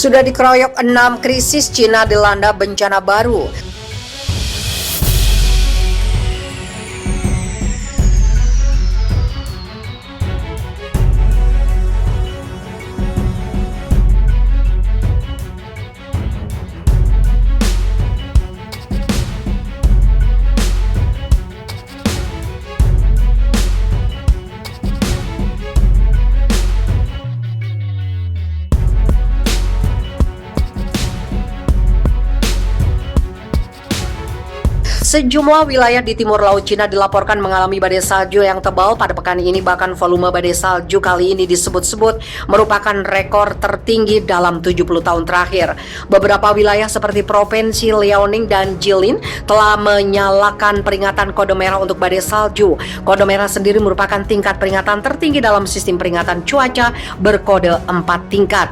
Sudah dikeroyok 6 krisis, Cina dilanda bencana baru. Sejumlah wilayah di timur laut Cina dilaporkan mengalami badai salju yang tebal pada pekan ini, bahkan volume badai salju kali ini disebut-sebut merupakan rekor tertinggi dalam 70 tahun terakhir. Beberapa wilayah seperti Provinsi Liaoning dan Jilin telah menyalakan peringatan kode merah untuk badai salju. Kode merah sendiri merupakan tingkat peringatan tertinggi dalam sistem peringatan cuaca berkode 4 tingkat.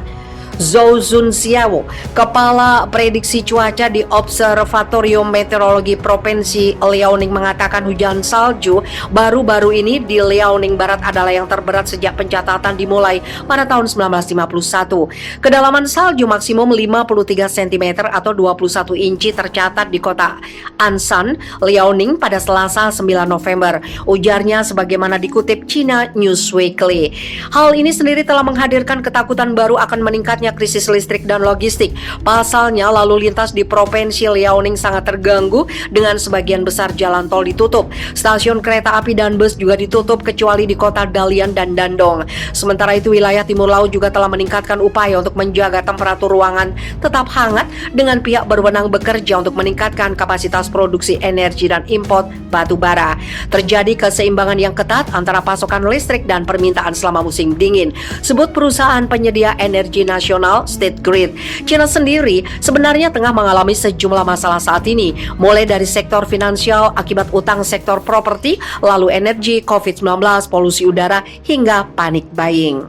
Zhou Zunxiao, Kepala Prediksi Cuaca di Observatorium Meteorologi Provinsi Liaoning, mengatakan hujan salju baru-baru ini di Liaoning Barat adalah yang terberat sejak pencatatan dimulai pada tahun 1951. Kedalaman salju maksimum 53 cm atau 21 inci tercatat di kota Anshan, Liaoning pada Selasa 9 November. Ujarnya sebagaimana dikutip China News Weekly. Hal ini sendiri telah menghadirkan ketakutan baru akan meningkatnya krisis listrik dan logistik. Pasalnya, lalu lintas di Provinsi Liaoning sangat terganggu dengan sebagian besar jalan tol ditutup. Stasiun kereta api dan bus juga ditutup kecuali di kota Dalian dan Dandong. Sementara itu, wilayah timur laut juga telah meningkatkan upaya untuk menjaga temperatur ruangan tetap hangat dengan pihak berwenang bekerja untuk meningkatkan kapasitas produksi energi dan import batu bara. Terjadi keseimbangan yang ketat antara pasokan listrik dan permintaan selama musim dingin, sebut perusahaan penyedia energi nasional State Grid. China sendiri sebenarnya tengah mengalami sejumlah masalah saat ini, mulai dari sektor finansial akibat utang sektor properti, lalu energi, COVID-19, polusi udara, hingga panic buying.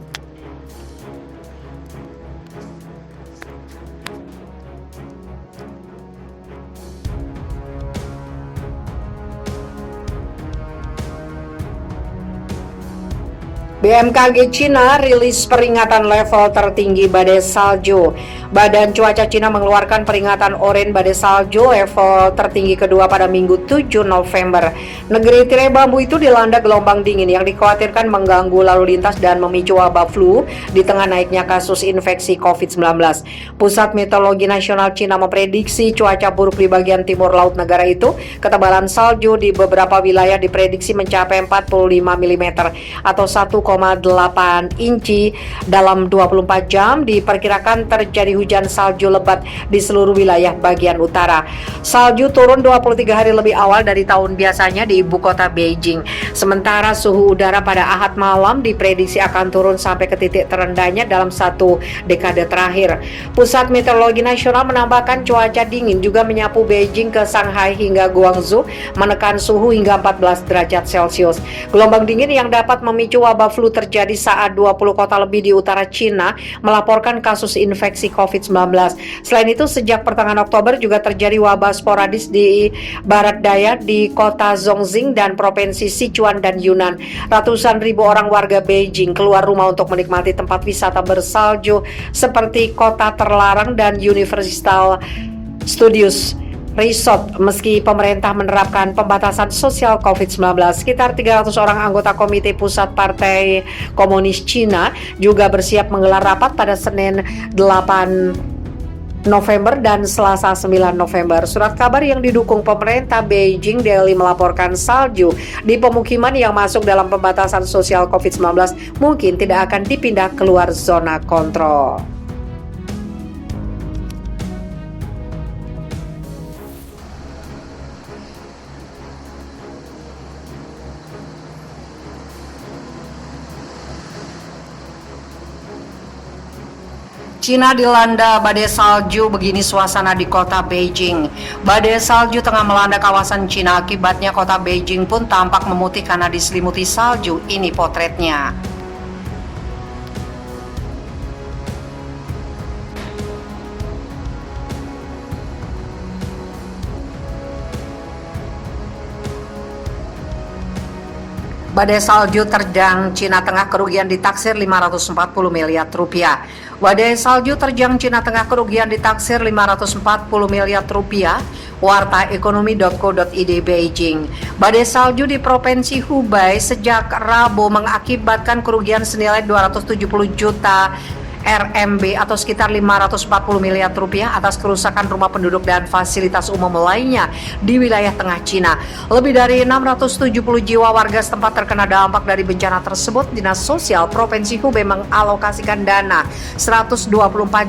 BMKG Cina rilis peringatan level tertinggi badai salju. Badan Cuaca Cina mengeluarkan peringatan oranye badai salju level tertinggi kedua pada Minggu 7 November. Negeri tirai bambu itu dilanda gelombang dingin yang dikhawatirkan mengganggu lalu lintas dan memicu wabah flu di tengah naiknya kasus infeksi COVID-19. Pusat Meteorologi Nasional Cina memprediksi cuaca buruk di bagian timur laut negara itu. Ketebalan salju di beberapa wilayah diprediksi mencapai 45 mm atau 1,8 inci dalam 24 jam. Diperkirakan terjadi hujan salju lebat di seluruh wilayah bagian utara. Salju turun 23 hari lebih awal dari tahun biasanya di ibu kota Beijing. Sementara suhu udara pada Ahad malam diprediksi akan turun sampai ke titik terendahnya dalam satu dekade terakhir. Pusat Meteorologi Nasional menambahkan cuaca dingin juga menyapu Beijing ke Shanghai hingga Guangzhou, menekan suhu hingga 14 derajat Celcius. Gelombang dingin yang dapat memicu wabah flu terjadi saat 20 kota lebih di utara Cina melaporkan kasus infeksi COVID-19. Selain itu, sejak pertengahan Oktober juga terjadi wabah sporadis di barat daya di kota Zhongxing dan provinsi Sichuan dan Yunnan. Ratusan ribu orang warga Beijing keluar rumah untuk menikmati tempat wisata bersalju seperti kota terlarang dan Universal Studios Resort. Meski pemerintah menerapkan pembatasan sosial COVID-19, sekitar 300 orang anggota Komite Pusat Partai Komunis Cina juga bersiap menggelar rapat pada Senin 8 November dan Selasa 9 November. Surat kabar yang didukung pemerintah Beijing Daily melaporkan salju di pemukiman yang masuk dalam pembatasan sosial COVID-19 mungkin tidak akan dipindah keluar zona kontrol. Cina dilanda badai salju, begini suasana di kota Beijing. Badai salju tengah melanda kawasan Cina, akibatnya kota Beijing pun tampak memutih karena diselimuti salju. Ini potretnya. Badai salju terjang Cina Tengah, kerugian ditaksir 540 miliar rupiah. Badai salju terjang Cina Tengah, kerugian ditaksir 540 miliar rupiah. Warta Ekonomi.co.id Beijing. Badai salju di Provinsi Hubei sejak Rabu mengakibatkan kerugian senilai 270 juta RMB atau sekitar 540 miliar rupiah atas kerusakan rumah penduduk dan fasilitas umum lainnya di wilayah tengah Cina. Lebih dari 670 jiwa warga setempat terkena dampak dari bencana tersebut. Dinas Sosial Provinsi Hubei mengalokasikan dana 124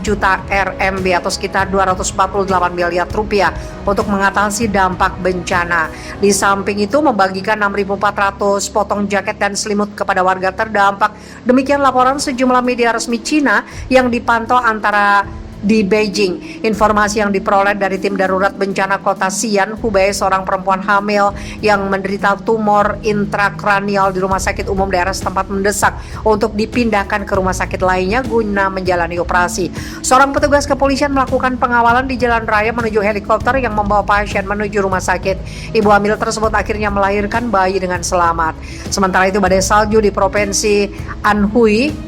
juta RMB atau sekitar 248 miliar rupiah untuk mengatasi dampak bencana. Di samping itu membagikan 6.400 potong jaket dan selimut kepada warga terdampak. Demikian laporan sejumlah media resmi Cina yang dipantau antara di Beijing. Informasi yang diperoleh dari tim darurat bencana kota Xi'an, Hubei, seorang perempuan hamil yang menderita tumor intrakranial di rumah sakit umum daerah setempat mendesak untuk dipindahkan ke rumah sakit lainnya guna menjalani operasi. Seorang petugas kepolisian melakukan pengawalan di jalan raya menuju helikopter yang membawa pasien menuju rumah sakit. Ibu hamil tersebut akhirnya melahirkan bayi dengan selamat. Sementara itu, badai salju di Provinsi Anhui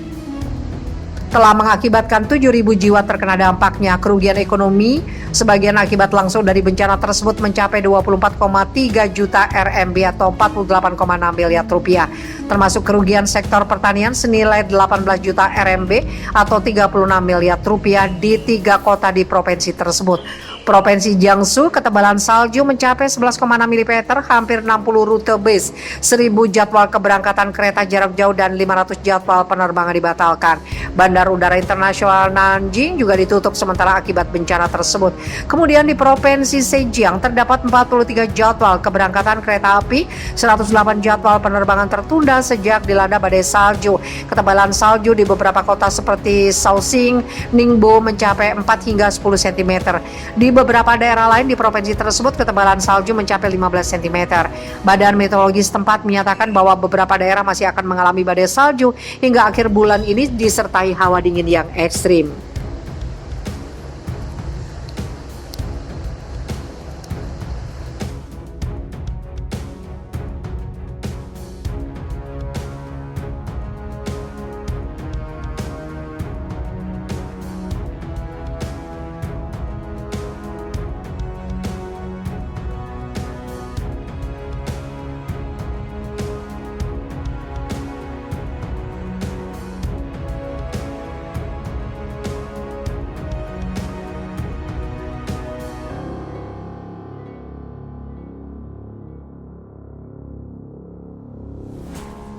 telah mengakibatkan 7.000 jiwa terkena dampaknya. Kerugian ekonomi sebagian akibat langsung dari bencana tersebut mencapai 24,3 juta RMB atau 48,6 miliar rupiah, termasuk kerugian sektor pertanian senilai 18 juta RMB atau 36 miliar rupiah di 3 kota di provinsi tersebut. Provinsi Jiangsu, ketebalan salju mencapai 11,6 mm, hampir 60 rute bis, 1.000 jadwal keberangkatan kereta jarak jauh dan 500 jadwal penerbangan dibatalkan. Bandar Udara Internasional Nanjing juga ditutup sementara akibat bencana tersebut. Kemudian di Provinsi Zhejiang terdapat 43 jadwal keberangkatan kereta api, 108 jadwal penerbangan tertunda sejak dilanda badai salju. Ketebalan salju di beberapa kota seperti Shaoxing, Ningbo mencapai 4 hingga 10 cm. Di beberapa daerah lain di provinsi tersebut ketebalan salju mencapai 15 cm. Badan Meteorologi setempat menyatakan bahwa beberapa daerah masih akan mengalami badai salju hingga akhir bulan ini disertai hawa dingin yang ekstrim.